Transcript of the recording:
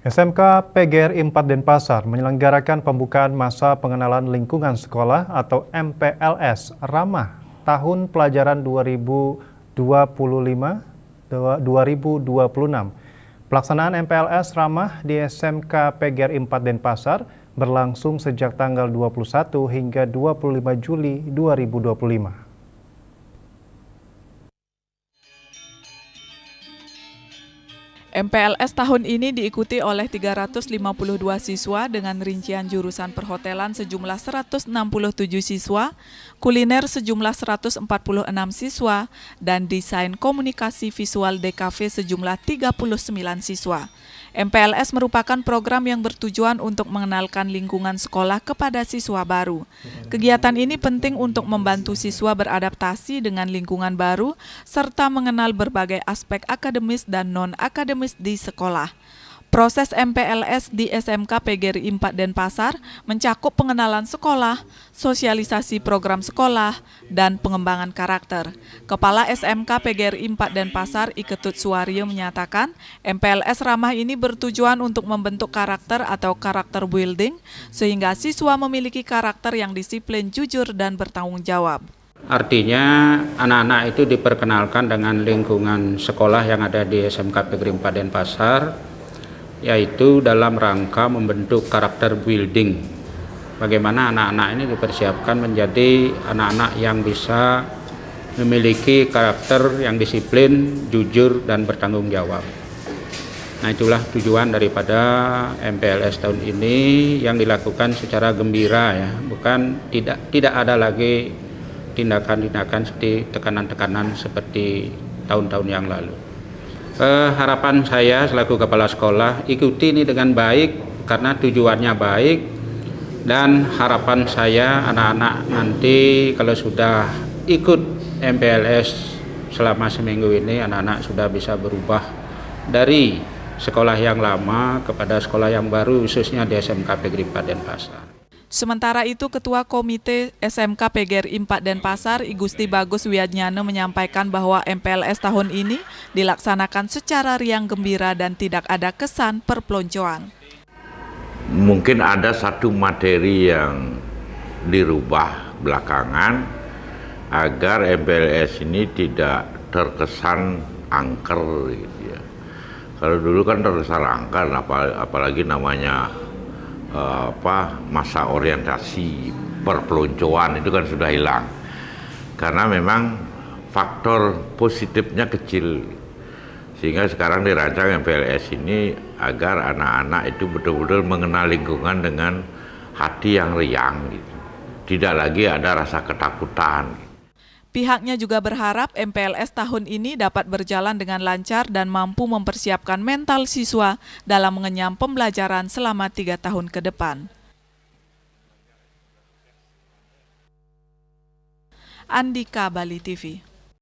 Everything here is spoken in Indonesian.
SMK PGRI 4 Denpasar menyelenggarakan pembukaan masa pengenalan lingkungan sekolah atau MPLS Ramah tahun pelajaran 2025-2026. Pelaksanaan MPLS Ramah di SMK PGRI 4 Denpasar berlangsung sejak tanggal 21 hingga 25 Juli 2025. MPLS tahun ini diikuti oleh 352 siswa dengan rincian jurusan perhotelan sejumlah 167 siswa, kuliner sejumlah 146 siswa, dan desain komunikasi visual DKV sejumlah 39 siswa. MPLS merupakan program yang bertujuan untuk mengenalkan lingkungan sekolah kepada siswa baru. Kegiatan ini penting untuk membantu siswa beradaptasi dengan lingkungan baru, serta mengenal berbagai aspek akademis dan non-akademis di sekolah. Proses MPLS di SMK PGRI 4 Denpasar mencakup pengenalan sekolah, sosialisasi program sekolah, dan pengembangan karakter. Kepala SMK PGRI 4 Denpasar Iketut Suwaryo menyatakan, MPLS Ramah ini bertujuan untuk membentuk karakter atau karakter building, sehingga siswa memiliki karakter yang disiplin, jujur, dan bertanggung jawab. Artinya anak-anak itu diperkenalkan dengan lingkungan sekolah yang ada di SMK PGRI 4 Denpasar, yaitu dalam rangka membentuk karakter building. Bagaimana anak-anak ini dipersiapkan menjadi anak-anak yang bisa memiliki karakter yang disiplin, jujur, dan bertanggung jawab. Nah, itulah tujuan daripada MPLS tahun ini yang dilakukan secara gembira, ya, bukan tidak ada lagi tindakan-tindakan seperti tekanan-tekanan seperti tahun-tahun yang lalu. Harapan saya selaku kepala sekolah, ikuti ini dengan baik karena tujuannya baik, dan harapan saya anak-anak nanti kalau sudah ikut MPLS selama seminggu ini, anak-anak sudah bisa berubah dari sekolah yang lama kepada sekolah yang baru, khususnya di SMK PGRI 4 Denpasar. Sementara itu, Ketua Komite SMK PGRI 4 Denpasar, Igusti Bagus Wiadnyana menyampaikan bahwa MPLS tahun ini dilaksanakan secara riang gembira dan tidak ada kesan perpeloncoan. Mungkin ada satu materi yang dirubah belakangan agar MPLS ini tidak terkesan angker, gitu ya. Kalau dulu kan terkesan angker, apalagi namanya masa orientasi perpeloncoan itu kan sudah hilang, karena memang faktor positifnya kecil, sehingga sekarang dirancang MPLS ini agar anak-anak itu betul-betul mengenal lingkungan dengan hati yang riang, gitu. Tidak lagi ada rasa ketakutan. Pihaknya juga berharap MPLS tahun ini dapat berjalan dengan lancar dan mampu mempersiapkan mental siswa dalam mengenyam pembelajaran selama 3 tahun ke depan. Andika, Bali TV.